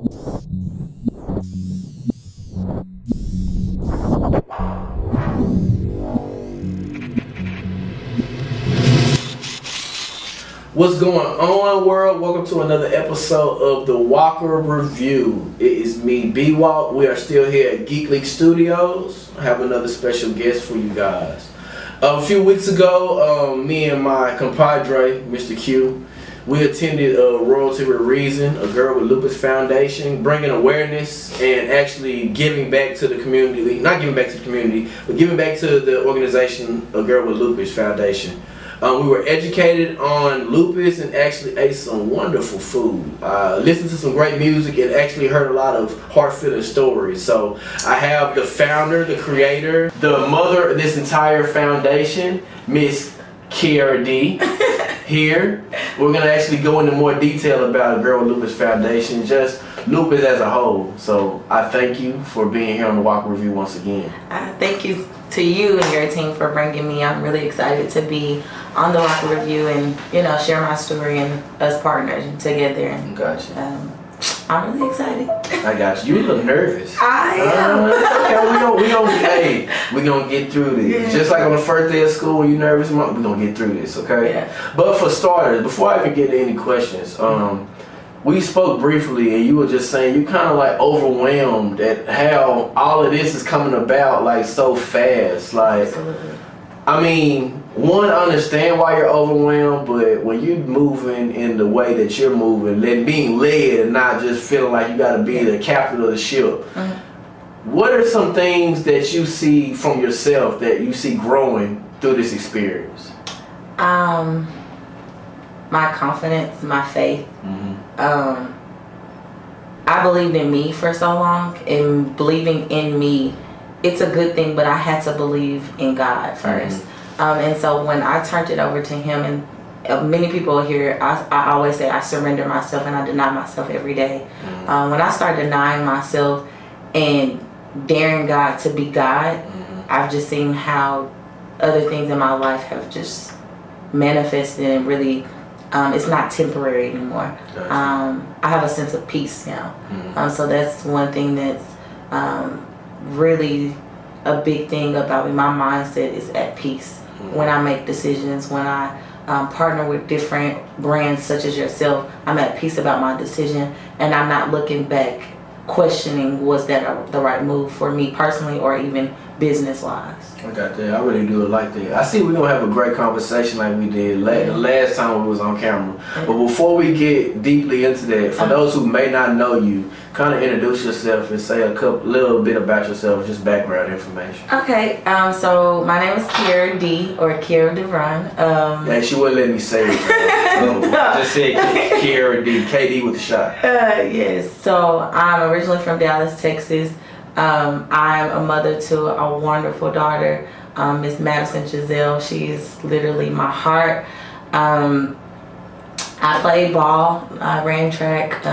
What's going on, world? Welcome to another episode of the Walker Review. It is me, B-Walk. We are still here at Geek League Studios. I have another special guest for you guys. A few weeks ago, me and my compadre, Mr. Q, we attended Royalty with Reason, a girl with Lupus Foundation, bringing awareness and actually giving back to the community. Not giving back to the community, but giving back to the organization, A Girl with Lupus Foundation. We were educated on lupus and actually ate some wonderful food. Listened to some great music and actually heard a lot of heartfelt stories. So I have the founder, the creator, the mother of this entire foundation, Miss Kiara D. here. We're going to actually go into more detail about A Girl with Lupus Foundation, just lupus as a whole. So I thank you for being here on the Walker Review once again. Thank you to you and your team for bringing me. I'm really excited to be on the Walker Review and, you know, share my story and us partners together. And, gotcha. I'm really excited. I got you. You look nervous. I am. Okay, we gonna get through this. Yeah. Just like on the first day of school when you nervous, we gonna get through this, okay? Yeah. But for starters, before I even get to any questions, we spoke briefly and you were just saying you kind of like overwhelmed at how all of this is coming about like so fast. Like, Absolutely. I mean, one, I understand why you're overwhelmed, but when you're moving in the way that you're moving, being led and not just feeling like you got to be the captain of the ship, what are some things that you see from yourself that you see growing through this experience? My confidence, my faith. I believed in me for so long, and believing in me, it's a good thing, but I had to believe in God first. And so when I turned it over to Him, and many people here, I always say I surrender myself and I deny myself every day. When I started denying myself and daring God to be God, I've just seen how other things in my life have just manifested and really, it's not temporary anymore. I have a sense of peace now. So that's one thing that's really a big thing about me. My mindset is at peace when I make decisions, when I partner with different brands such as yourself. I'm at peace about my decision, and I'm not looking back questioning was that the right move for me personally or even business wise. I got that. I really do like that. I see we're gonna have a great conversation like we did the last time we was on camera. But before we get deeply into that, for those who may not know you, kind of introduce yourself and say a little bit about yourself, just background information. Okay, so my name is Kiara D, or Kiara Devraun. Yeah, she wouldn't let me say it. So just said Kiara D, KD with the shot. Yes, so I'm originally from Dallas, Texas. I'm a mother to a wonderful daughter, Miss Madison Giselle. She's literally my heart. I played ball, I ran track.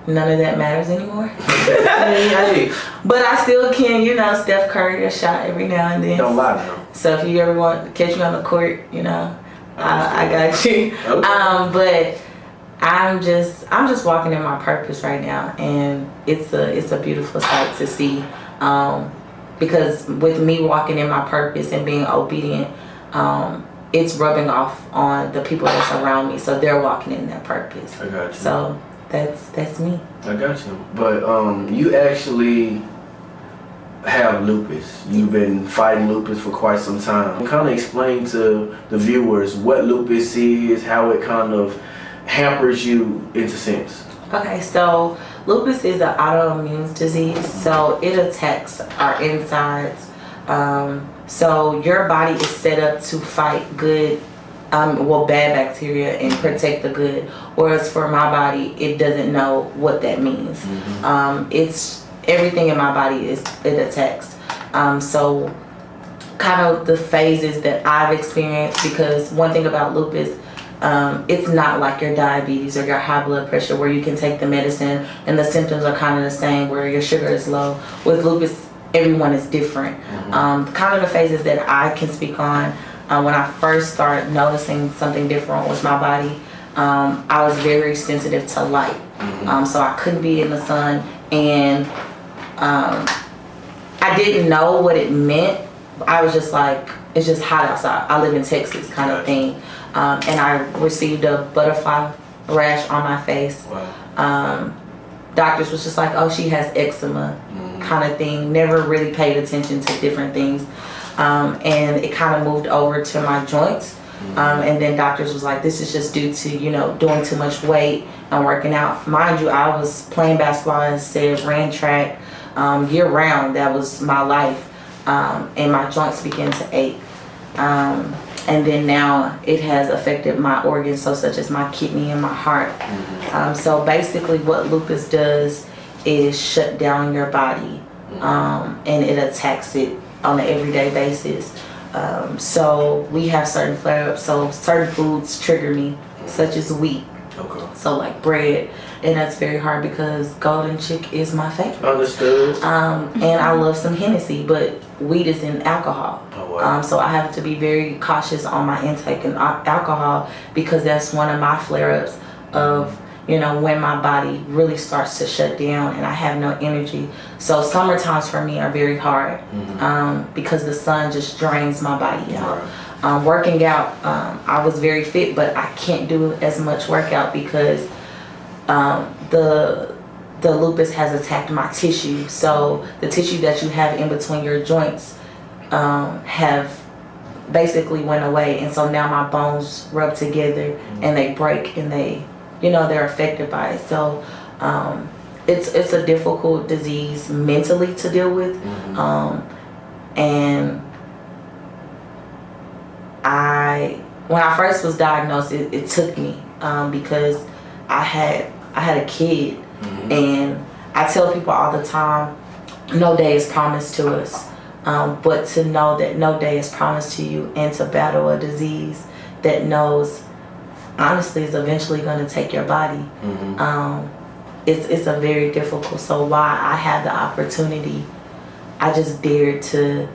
None of that matters anymore. Hey. But I still can, you know, Steph Curry a shot every now and then. Don't lie though. So if you ever want to catch me on the court, you know, I got you. Okay. But I'm just walking in my purpose right now, and it's a beautiful sight to see. Because with me walking in my purpose and being obedient, it's rubbing off on the people that's around me, so they're walking in their purpose. I got you. So that's me. I got you. But you actually have lupus. You've been fighting lupus for quite some time. Kind of explain to the viewers what lupus is, how it kind of hampers you into sense. Okay, so lupus is an autoimmune disease, so it attacks our insides. So your body is set up to fight good, bad bacteria and protect the good. Whereas for my body, it doesn't know what that means. It's everything in my body it attacks. So kind of the phases that I've experienced, because one thing about lupus, it's not like your diabetes or your high blood pressure where you can take the medicine and the symptoms are kind of the same, where your sugar is low. With lupus, everyone is different. Kind of the phases that I can speak on, when I first started noticing something different with my body, I was very sensitive to light. So I couldn't be in the sun, and I didn't know what it meant. I was just like, it's just hot outside. I live in Texas kind of thing. And I received a butterfly rash on my face. Wow. Doctors was just like, oh, she has eczema kind of thing. Never really paid attention to different things. And it kind of moved over to my joints. And then doctors was like, this is just due to, you know, doing too much weight and working out. Mind you, I was playing basketball, as I said, ran track year round. That was my life. And my joints began to ache. And then now it has affected my organs, so such as my kidney and my heart. So basically what lupus does is shut down your body, and it attacks it on an everyday basis. So we have certain flare-ups, so certain foods trigger me, such as wheat. Okay. So like bread, and that's very hard because golden chick is my favorite. Understood. And I love some Hennessy, but wheat is in alcohol. Oh, wow. So I have to be very cautious on my intake of alcohol, because that's one of my flare-ups of, you know, when my body really starts to shut down and I have no energy. So summer times for me are very hard, because the sun just drains my body out. Right. Working out, I was very fit, but I can't do as much workout because the lupus has attacked my tissue. So the tissue that you have in between your joints have basically went away, and so now my bones rub together and they break, and they, you know, they're affected by it. So it's a difficult disease mentally to deal with. And when I first was diagnosed, it took me because I had a kid, and I tell people all the time, no day is promised to us, but to know that no day is promised to you, and to battle a disease that knows honestly is eventually going to take your body, it's a very difficult. So while I had the opportunity, I just dared to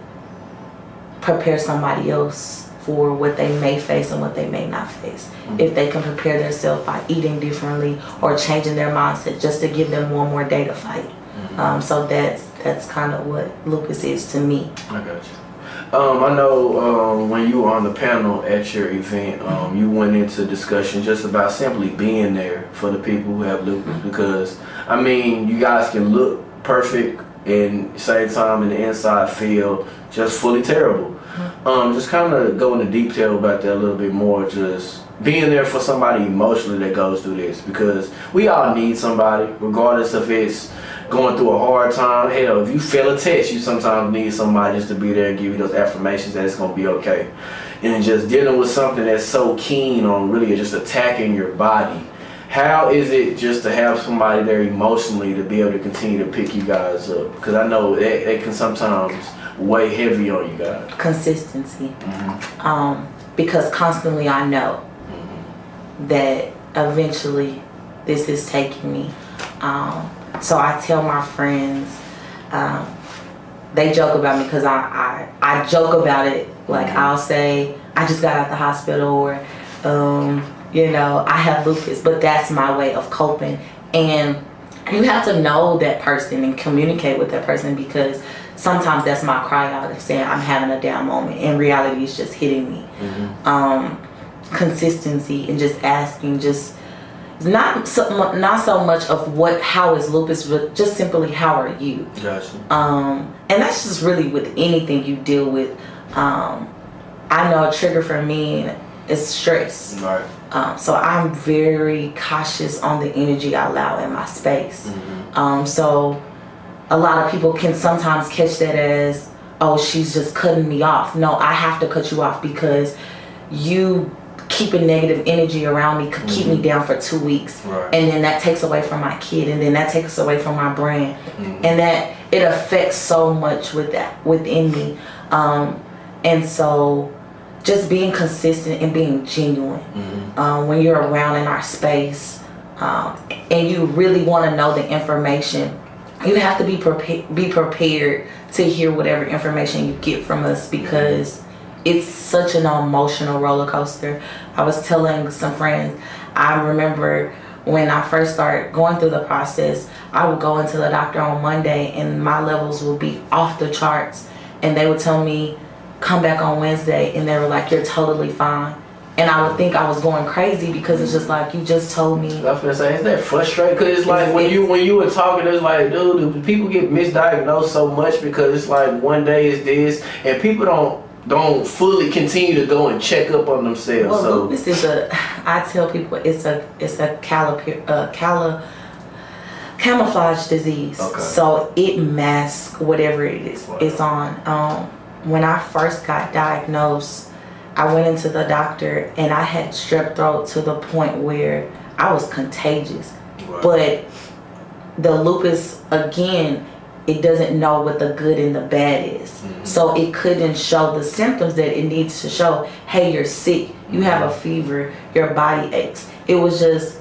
prepare somebody else for what they may face and what they may not face. If they can prepare themselves by eating differently or changing their mindset, just to give them one more day to fight. So that's kind of what lupus is to me. I got you. I know when you were on the panel at your event, you went into discussion just about simply being there for the people who have lupus, because I mean, you guys can look perfect and same time in the inside feel just fully terrible. Just kind of go into detail about that a little bit more, just being there for somebody emotionally that goes through this, because we all need somebody, regardless if it's going through a hard time. Hell, if you fail a test, you sometimes need somebody just to be there and give you those affirmations that it's going to be okay. And just dealing with something that's so keen on really just attacking your body, how is it just to have somebody there emotionally to be able to continue to pick you guys up? Because I know that can sometimes weigh heavy on you guys. Consistency. Because constantly I know that eventually this is taking me. So I tell my friends, they joke about me because I joke about it. Like I'll say, I just got out the hospital, or you know, I have lupus, but that's my way of coping. And you have to know that person and communicate with that person, because sometimes that's my cry out of saying I'm having a down moment. In reality, it's just hitting me. Consistency and just asking, just not so much of how is lupus, but just simply how are you. Gotcha. And that's just really with anything you deal with. I know a trigger for me is stress. Right. So I'm very cautious on the energy I allow in my space. So a lot of people can sometimes catch that as, oh, she's just cutting me off. No, I have to cut you off, because you keeping negative energy around me could keep me down for 2 weeks. Right. And then that takes away from my kid, and then that takes away from my brand. And that it affects so much within me. And so just being consistent and being genuine when you're around in our space, and you really want to know the information, you have to be prepared to hear whatever information you get from us, because it's such an emotional roller coaster. I was telling some friends, I remember when I first started going through the process, I would go into the doctor on Monday and my levels would be off the charts. And they would tell me, come back on Wednesday. And they were like, you're totally fine. And I would think I was going crazy because it's just like, you just told me. I was gonna say, is that frustrating? Because it's like when you were talking, it's like, dude, people get misdiagnosed so much because it's like one day is this, and people don't fully continue to go and check up on themselves. Well, so lupus is I tell people it's a camouflage disease. Okay. So it masks whatever it is it's on. When I first got diagnosed, I went into the doctor and I had strep throat to the point where I was contagious. Wow. But the lupus, again, it doesn't know what the good and the bad is. Mm-hmm. So it couldn't show the symptoms that it needs to show. Hey, you're sick. You have a fever. Your body aches. It was just,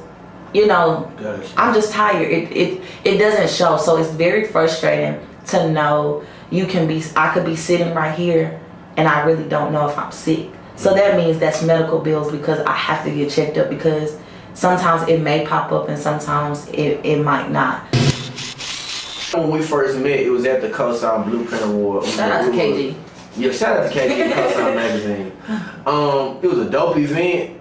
Gotcha. I'm just tired. It doesn't show. So it's very frustrating to know I could be sitting right here and I really don't know if I'm sick. So that means that's medical bills because I have to get checked up because sometimes it may pop up and sometimes it might not. When we first met, it was at the Cosign Blueprint Award. Shout out to KG. Yeah, shout out to KG Cosign Magazine. It was a dope event.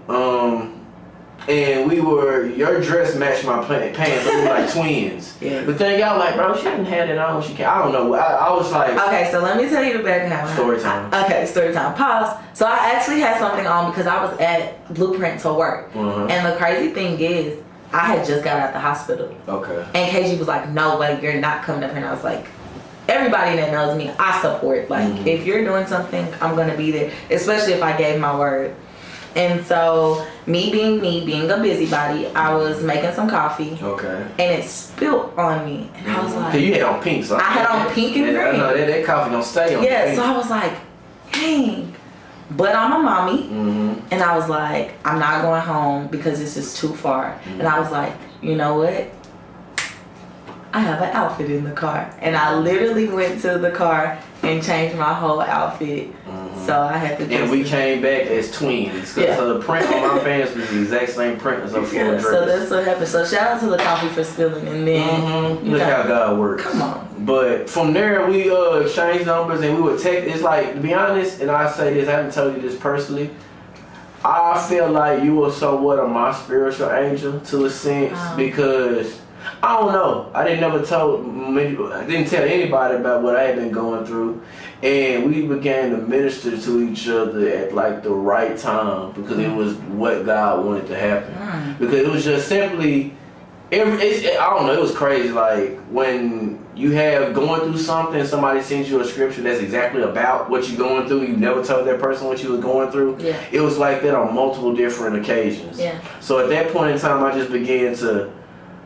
And your dress matched my pants. We were like twins. Yeah. But then y'all like, bro, she didn't have it on. I don't know. I was like. Okay, so let me tell you the background. Story time. Okay, story time. Pause. So I actually had something on because I was at Blueprint to work. Uh-huh. And the crazy thing is, I had just got out of the hospital. Okay. And KG was like, no way, you're not coming up here. And I was like, everybody that knows me, I support. Like, if you're doing something, I'm going to be there. Especially if I gave my word. And so, me being a busybody, I was making some coffee. Okay. And it spilled on me. And I was like... You had on pink, so... I had on pink and green. I know, that coffee don't stay on Yeah, pink. so I was like, dang. But I'm a mommy. Mm-hmm. And I was like, I'm not going home because this is too far. Mm-hmm. And I was like, you know what? I have an outfit in the car. And I literally went to the car and changed my whole outfit. Mm-hmm. So I had to just... And we came back as twins. Yeah. So the print on my pants was the exact same print as her full dress. So that's what happened. So shout out to the coffee for spilling. And then... Look how God works. Come on. But from there, we exchanged numbers and we would text. It's like, to be honest, and I say this, I haven't told you this personally, I feel like you were somewhat of my spiritual angel to a sense because... I don't know. I didn't tell anybody about what I had been going through, and we began to minister to each other at like the right time because it was what God wanted to happen. Because it was just simply, I don't know. It was crazy. Like when you have going through something, somebody sends you a scripture that's exactly about what you're going through. You never told that person what you was going through. Yeah. It was like that on multiple different occasions. Yeah. So at that point in time, I just began to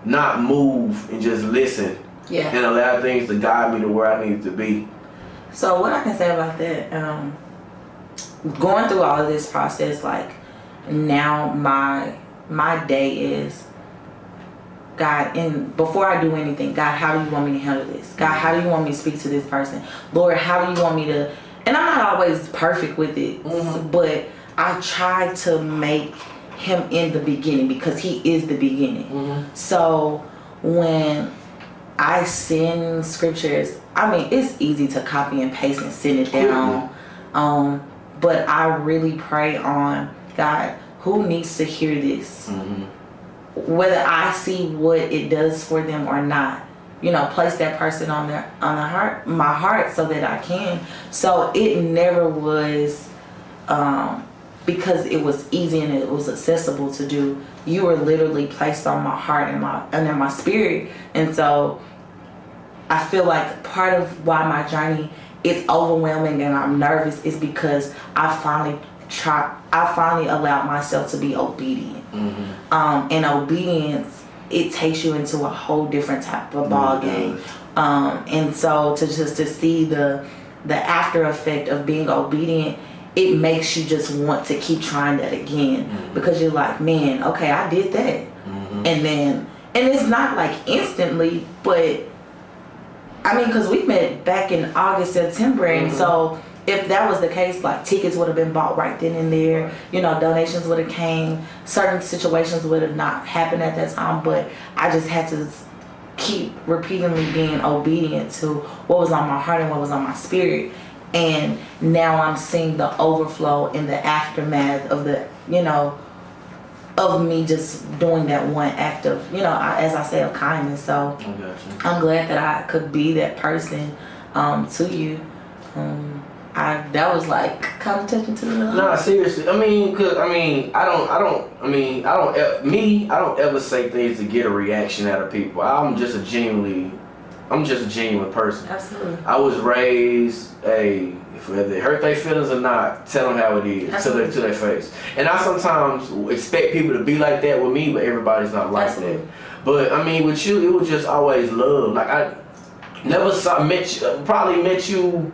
not move and just listen and allow things to guide me to where I need to be. So what I can say about that, going through all of this process, like now my day is, God, and before I do anything, God, how do you want me to handle this? God, how do you want me to speak to this person? Lord, how do you want me to, and I'm not always perfect with it, but I try to make him in the beginning because he is the beginning. So when I send scriptures, I mean, it's easy to copy and paste and send it down. But I really pray on, God, who needs to hear this? Whether I see what it does for them or not, place that person on my heart so that I can. So it never was, because it was easy and it was accessible to do. You were literally placed on my heart and in my spirit. And so I feel like part of why my journey is overwhelming and I'm nervous is because I finally allowed myself to be obedient. And obedience, it takes you into a whole different type of ball game. And so to see the after effect of being obedient, it makes you just want to keep trying that again because you're like, man, okay, I did that. And it's not like instantly, but I mean, because we met back in August, September, and so if that was the case, like tickets would have been bought right then and there. You know, donations would have came. Certain situations would have not happened at that time. But I just had to keep repeatedly being obedient to what was on my heart and what was on my spirit. And now I'm seeing the overflow in the aftermath of the, you know, of me just doing that one act of, you know, as I say, of kindness. So I'm glad that I could be that person to you. That was like kind of touching to the heart. No, seriously. I mean, cause I don't ever say things to get a reaction out of people. I'm just a genuine person. Absolutely. I was raised if they hurt their feelings or not, tell them how it is to their face. And I sometimes expect people to be like that with me, but everybody's not like Absolutely. that. But I mean, with you, it was just always love. Like I never probably met you.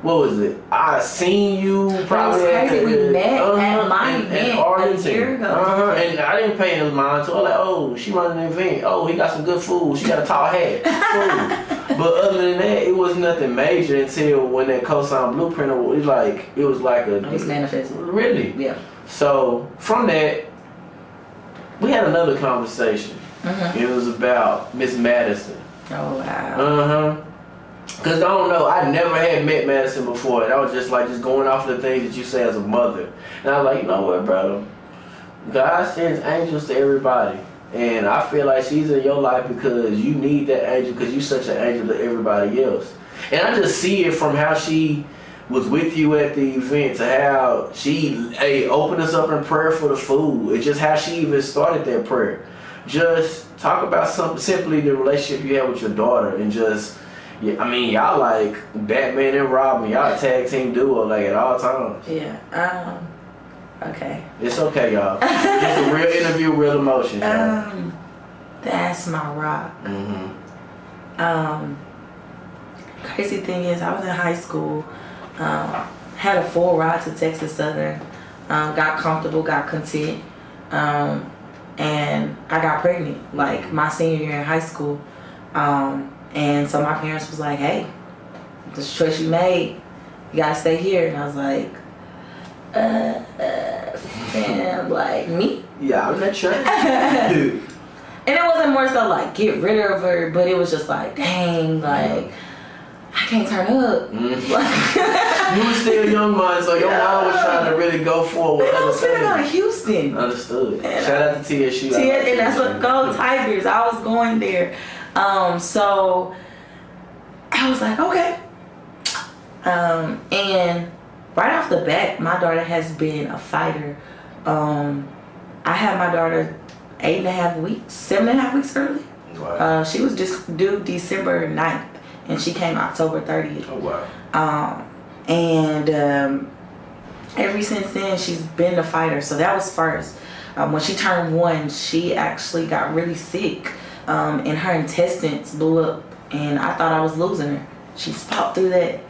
What was it? I seen you probably at we met at my in event Arlington. a year ago. And I didn't pay no mind to her. Like, oh, she running an event. Oh, he got some good food. She got a tall hat. Cool. But other than that, it was nothing major until when that cosign blueprint. It was like it was manifested. Really? Yeah. So from that, we had another conversation. It was about Miss Madison. Oh wow. Because I don't know, I never had met Madison before, and I was just going off the things that you say as a mother. And I was like, you know what, brother? God sends angels to everybody. And I feel like she's in your life because you need that angel, because you're such an angel to everybody else. And I just see it from how she was with you at the event to how she opened us up in prayer for the food. It's just how she even started that prayer. Just talk about something, simply the relationship you have with your daughter, and just... Yeah, I mean, y'all like Batman and Robin. Y'all a tag team duo like at all times. Yeah. Okay. It's okay, y'all. It's a real interview, real emotion. That's my rock. Crazy thing is, I was in high school. Had a full ride to Texas Southern. Got comfortable, got content, and I got pregnant like my senior year in high school. And so my parents was like, hey, this choice you made, you gotta stay here. And I was like, and like, me? Yeah, I'm not sure. And it wasn't more so like get rid of her, but it was just like, dang, like I can't turn up. You were still young man, so your mom was trying to really go forward. I was finna go to Houston. Understood. Shout out to TSU. And that's what Go Tigers. I was going there. So I was like, okay. And right off the bat, my daughter has been a fighter. I had my daughter 8.5 weeks, 7.5 weeks early. Wow. She was just due December 9th, and she came October 30th. Oh, wow. And ever since then, she's been a fighter. So that was first. When she turned 1, she actually got really sick. And her intestines blew up, and I thought I was losing her. She fought through that.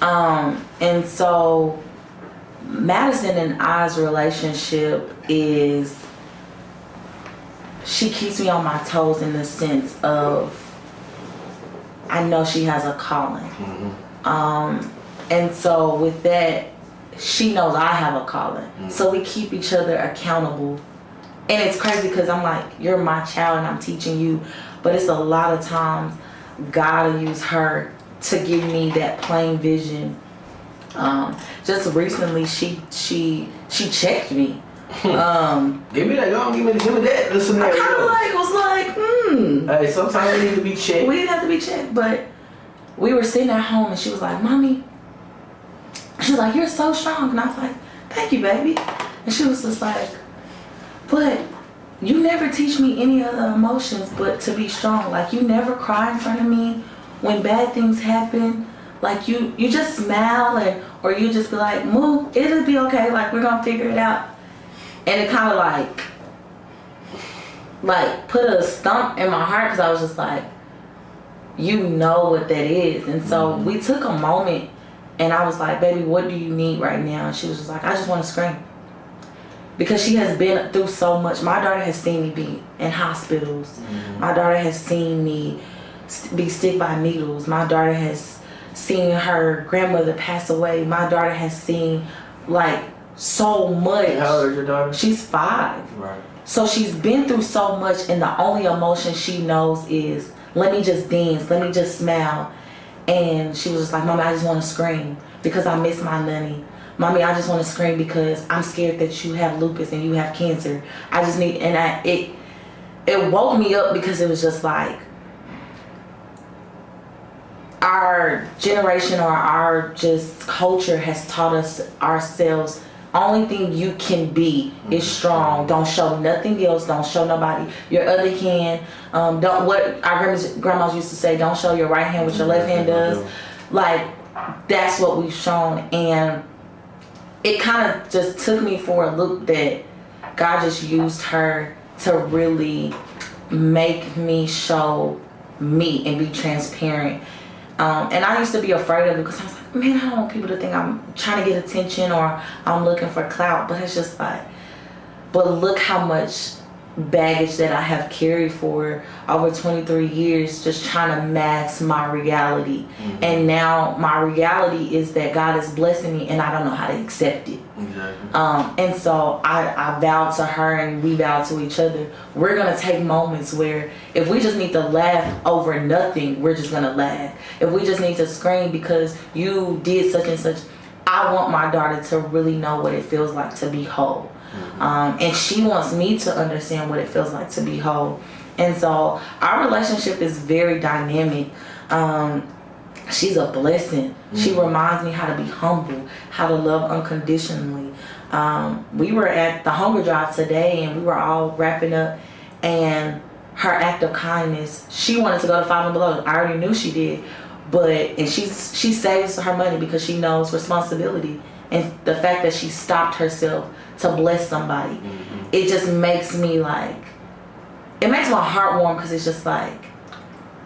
And so Madison and I's relationship is, she keeps me on my toes in the sense of I know she has a calling. And so with that, she knows I have a calling. So we keep each other accountable. And it's crazy because I'm like, you're my child and I'm teaching you. But it's a lot of times God will use her to give me that plain vision. Just recently, she checked me. Give me that, give me that. Listen, I kind of was like, Hey, sometimes we need to be checked. We didn't have to be checked, but we were sitting at home and she was like, Mommy, she was like, you're so strong. And I was like, thank you, baby. And she was just like, but you never teach me any other emotions but to be strong. Like, you never cry in front of me when bad things happen. Like, you just smile, or you just be like, Moo, it'll be okay. Like, we're gonna figure it out. And it kind of like put a stump in my heart, because I was just like, you know what that is. And so we took a moment, and I was like, baby, what do you need right now? And she was just like, I just want to scream. Because she has been through so much. My daughter has seen me be in hospitals. My daughter has seen me be stick by needles. My daughter has seeing her grandmother pass away. My daughter has seen like so much. How old is your daughter? She's 5. Right. So she's been through so much, and the only emotion she knows is, let me just dance, let me just smile. And she was just like, Mommy, I just want to scream because I miss my nanny. Mommy, I just want to scream because I'm scared that you have lupus and you have cancer. I just need, and it woke me up because it was just like, our generation or our just culture has taught us ourselves, only thing you can be is strong. Don't show nothing else. Don't show nobody your other hand. Don't, what our grandmas used to say, don't show your right hand what your left hand does. Like, that's what we've shown. And it kind of just took me for a loop that God just used her to really make me show me and be transparent. And I used to be afraid of it because I was like, man, I don't want people to think I'm trying to get attention or I'm looking for clout. But it's just like, but look how much baggage that I have carried for over 23 years, just trying to mask my reality. And now my reality is that God is blessing me and I don't know how to accept it. Exactly. And so I vowed to her and we vowed to each other, we're going to take moments where if we just need to laugh over nothing, we're just going to laugh. If we just need to scream because you did such and such, I want my daughter to really know what it feels like to be whole. And she wants me to understand what it feels like to be whole. And so our relationship is very dynamic. She's a blessing. She reminds me how to be humble, how to love unconditionally. We were at the hunger drive today and we were all wrapping up, and her act of kindness, she wanted to go to Five and Below. I already knew she did, and she saves her money because she knows responsibility. And the fact that she stopped herself to bless somebody, it just makes me like, it makes my heart warm because it's just like,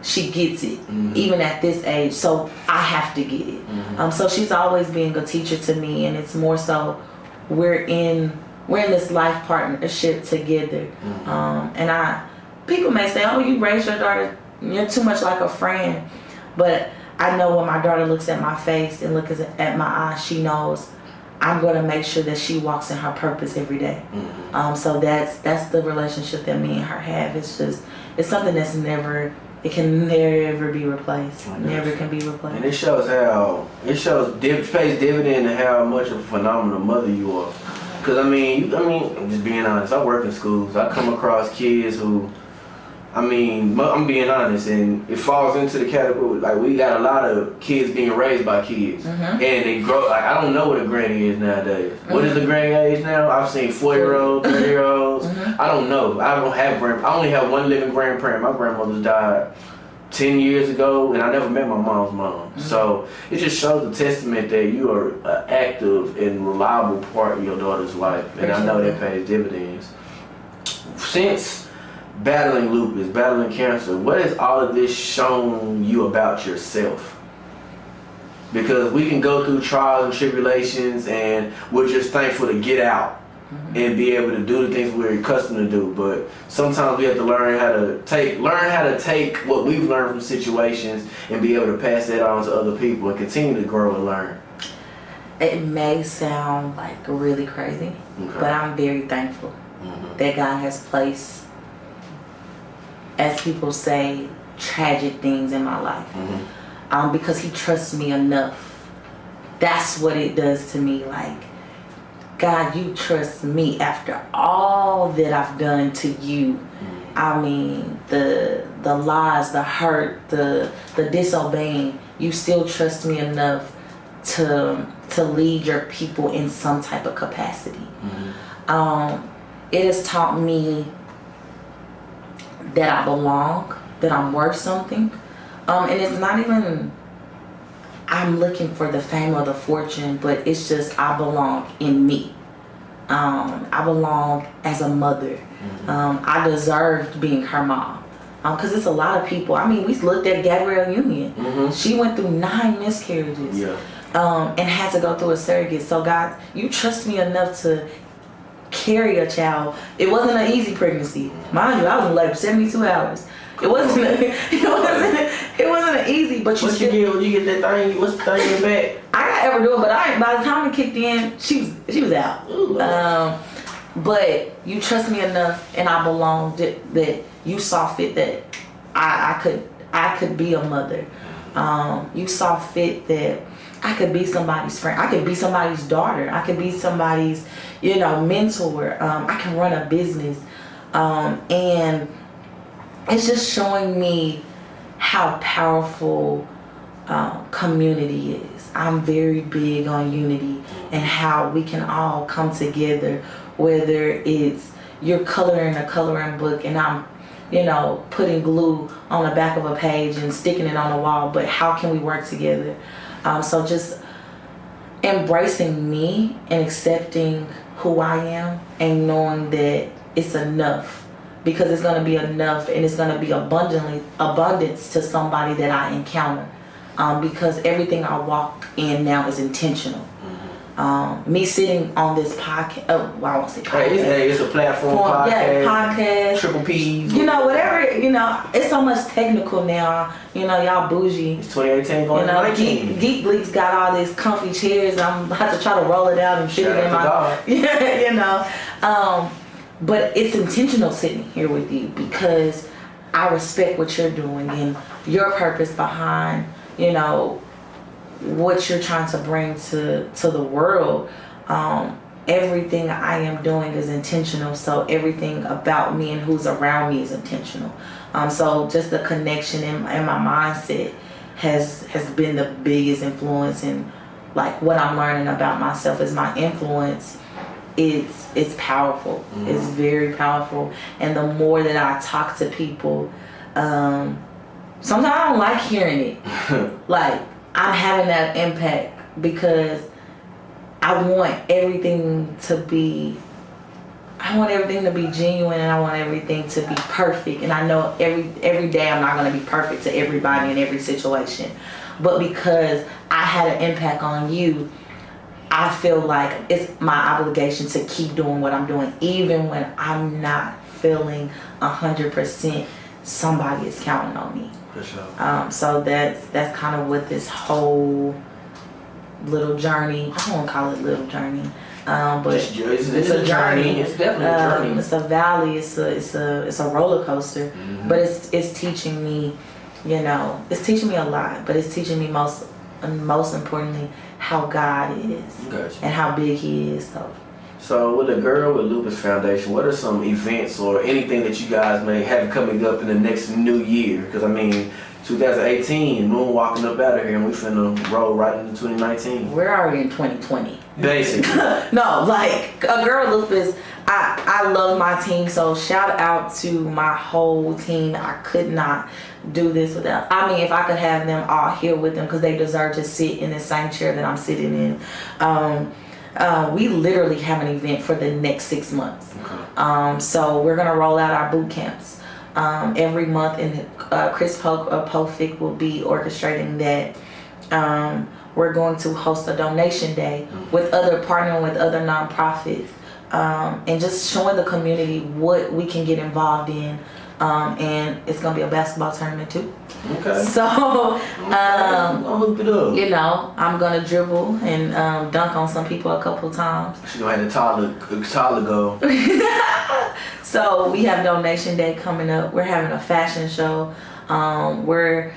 she gets it, even at this age, so I have to get it. So she's always being a teacher to me, and it's more so we're in this life partnership together. And people may say, oh, you raised your daughter, you're too much like a friend, but I know when my daughter looks at my face and looks at my eyes, she knows I'm going to make sure that she walks in her purpose every day. So that's the relationship that me and her have. It's something that's it can never be replaced. Never can be replaced. And it pays dividend to how much of a phenomenal mother you are. Because I mean, I'm just being honest. I work in schools. I come across kids who, I'm being honest, and it falls into the category, like, we got a lot of kids being raised by kids. And they grow, like, I don't know what a granny is nowadays. What is the granny age now? I've seen 4-year-olds, 30-year-olds. I don't know. I only have one living grandparent. My grandmother died 10 years ago, and I never met my mom's mom. So it just shows the testament that you are an active and reliable part of your daughter's life. And I know that pays dividends. Since battling lupus, battling cancer, what has all of this shown you about yourself? Because we can go through trials and tribulations and we're just thankful to get out and be able to do the things we're accustomed to do, but sometimes we have to learn how to take what we've learned from situations and be able to pass that on to other people and continue to grow and learn. It may sound like really crazy, but I'm very thankful that God has placed, as people say, tragic things in my life, because he trusts me enough. That's what it does to me. Like, God, you trust me after all that I've done to you. I mean, the lies, the hurt, the disobeying, you still trust me enough to lead your people in some type of capacity. It has taught me that I belong, that I'm worth something. And it's not even I'm looking for the fame or the fortune, but it's just I belong in me. I belong as a mother. I deserved being her mom. Because it's a lot of people. I mean, we looked at Gabrielle Union. She went through 9 miscarriages and had to go through a surrogate. So God, you trust me enough to carry a child. It wasn't an easy pregnancy. Mind you, I was in labor 72 hours. It wasn't easy, but you get that thing. What's the thing in the back? I got ever do it, but by the time it kicked in, she was out. Ooh, but you trust me enough, and I belonged that you saw fit that I could be a mother. You saw fit that I could be somebody's friend. I could be somebody's daughter. I could be somebody's, mentor. I can run a business, and it's just showing me how powerful community is. I'm very big on unity and how we can all come together, whether it's you're coloring a coloring book and I'm putting glue on the back of a page and sticking it on the wall, but how can we work together? So just embracing me and accepting who I am and knowing that it's enough, because it's going to be enough and it's going to be abundance to somebody that I encounter, because everything I walk in now is intentional. Me sitting on this podcast, I won't say podcast. It's a platform podcast. Yeah, podcast. Triple P's. Whatever, it's so much technical now. Y'all bougie. It's 2018 going to 19. Geek Leaks got all these comfy chairs. I'm about to try to roll it out and fit it in my... but it's intentional sitting here with you because I respect what you're doing and your purpose behind, what you're trying to bring to the world. Everything I am doing is intentional, so everything about me and who's around me is intentional. So just the connection in my mindset has been the biggest influence, and like what I'm learning about myself is my influence. It's powerful. It's very powerful, and the more that I talk to people, sometimes I don't like hearing it. Like, I'm having that impact because I want everything to be genuine, and I want everything to be perfect. And I know every day I'm not going to be perfect to everybody in every situation. But because I had an impact on you, I feel like it's my obligation to keep doing what I'm doing, even when I'm not feeling 100%. Somebody is counting on me. For sure. So that's kind of what this whole little journey. I don't want to call it little journey, but it's a journey. It's definitely a journey. It's a valley. It's a roller coaster. But it's teaching me, it's teaching me a lot. But it's teaching me most importantly how God is and how big He is. So with the Girl with Lupus Foundation, what are some events or anything that you guys may have coming up in the next new year? Because 2018, moonwalking up out of here, and we finna roll right into 2019. We're already in 2020. Basically. No, like a Girl with Lupus, I love my team, so shout out to my whole team. I could not do this without, if I could have them all here with them, because they deserve to sit in the same chair that I'm sitting in. We literally have an event for the next 6 months. Okay. So we're gonna roll out our boot camps every month, and Chris Pofick will be orchestrating that. We're going to host a donation day partnering with other nonprofits, and just showing the community what we can get involved in. And it's gonna be a basketball tournament too. Okay. So, I'll hook it up. I'm gonna dribble and dunk on some people a couple times. She's gonna have the toddler go. So we have donation day coming up. We're having a fashion show. We're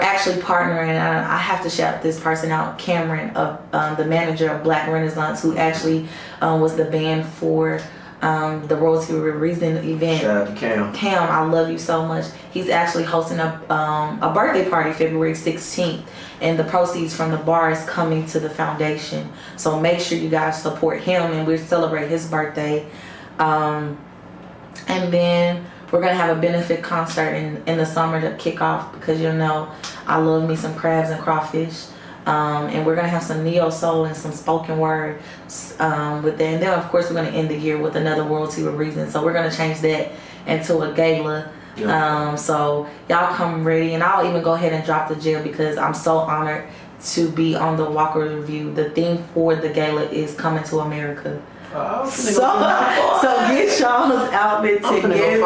actually partnering. I have to shout this person out, Cameron, the manager of Black Renaissance, who actually was the band for the Royalty Reason event. Shout out to Cam. Cam, I love you so much. He's actually hosting a birthday party February 16th, and the proceeds from the bar is coming to the foundation. So make sure you guys support him, and we'll celebrate his birthday. And then we're gonna have a benefit concert in the summer to kick off, because I love me some crabs and crawfish. And we're gonna have some neo soul and some spoken word with that. And then of course we're gonna end the year with another Royalty with Reason. So we're gonna change that into a gala. Yep. So y'all come ready, and I'll even go ahead and drop the gel because I'm so honored to be on the Walker Review. The theme for the gala is Coming to America. So get y'all's outfit together.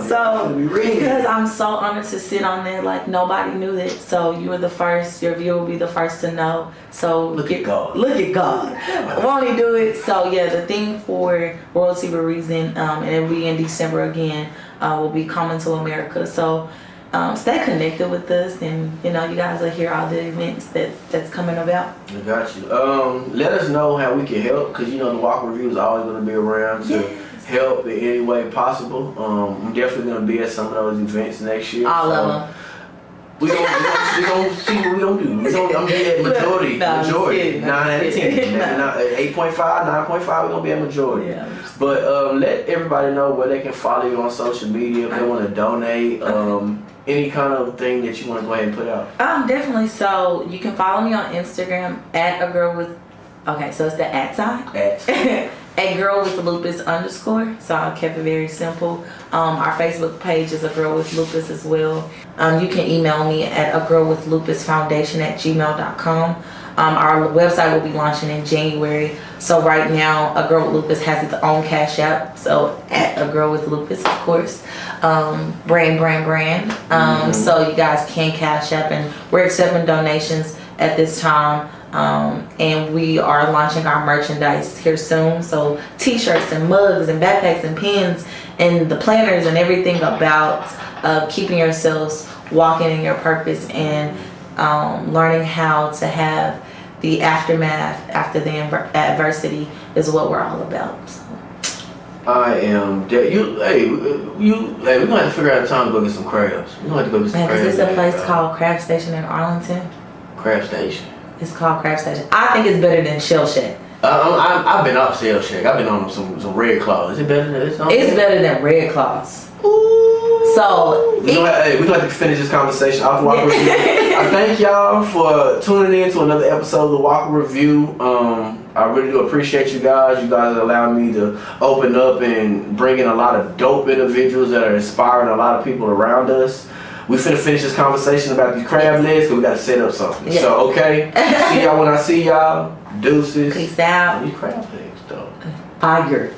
So because I'm so honored to sit on there, like nobody knew that. So you were the first. Your viewer will be the first to know. So look at God. Won't he do it? So yeah, the thing for Royalty with Reason, and it'll be in December again. Will be coming to America. So stay connected with us, and you guys will hear all the events that's coming about. I got you. Let us know how we can help, because the Walker Review is always going to be around to help in any way possible. I'm definitely going to be at some of those events next year. All of them. We gonna see what we gonna do. I'm gonna be at majority. 9 out of 10. 8.5, 9.5. We're gonna be at majority. Yeah. But let everybody know where they can follow you on social media if they want to donate. Any kind of thing that you want to go ahead and put out. Definitely. So you can follow me on Instagram at a girl with. Okay, so it's the @ sign. A girl with lupus _ so I kept it very simple. Our Facebook page is a girl with lupus as well. You can email me at agirlwithlupusfoundation@gmail.com. Our website will be launching in January. So right now, A Girl with Lupus has its own Cash App. So at A Girl with Lupus, of course. Brand. So you guys can Cash App, and we're accepting donations at this time. And we are launching our merchandise here soon. So t-shirts and mugs and backpacks and pins and the planners and everything about keeping yourselves walking in your purpose and learning how to have the aftermath after the adversity is what we're all about. So. I am dead. We're gonna have to figure out a time to go get some crabs. We're gonna have to go get some crabs. Because there's a place called Crab Station in Arlington. Crab Station. It's called Crab Station. I think it's better than Shell Shack. I've been off Shell Shack. I've been on some Red Claws. Is it better than this? It's better than Red Claws. Ooh. So we're gonna have to finish this conversation off the Walker Review. I thank y'all for tuning in to another episode of the Walker Review. I really do appreciate you guys. You guys allow me to open up and bring in a lot of dope individuals that are inspiring a lot of people around us. We finna finish this conversation about these crab legs because we gotta set up something. Yeah. So, okay. See y'all when I see y'all. Deuces. Peace out. These crab legs, though. Fire.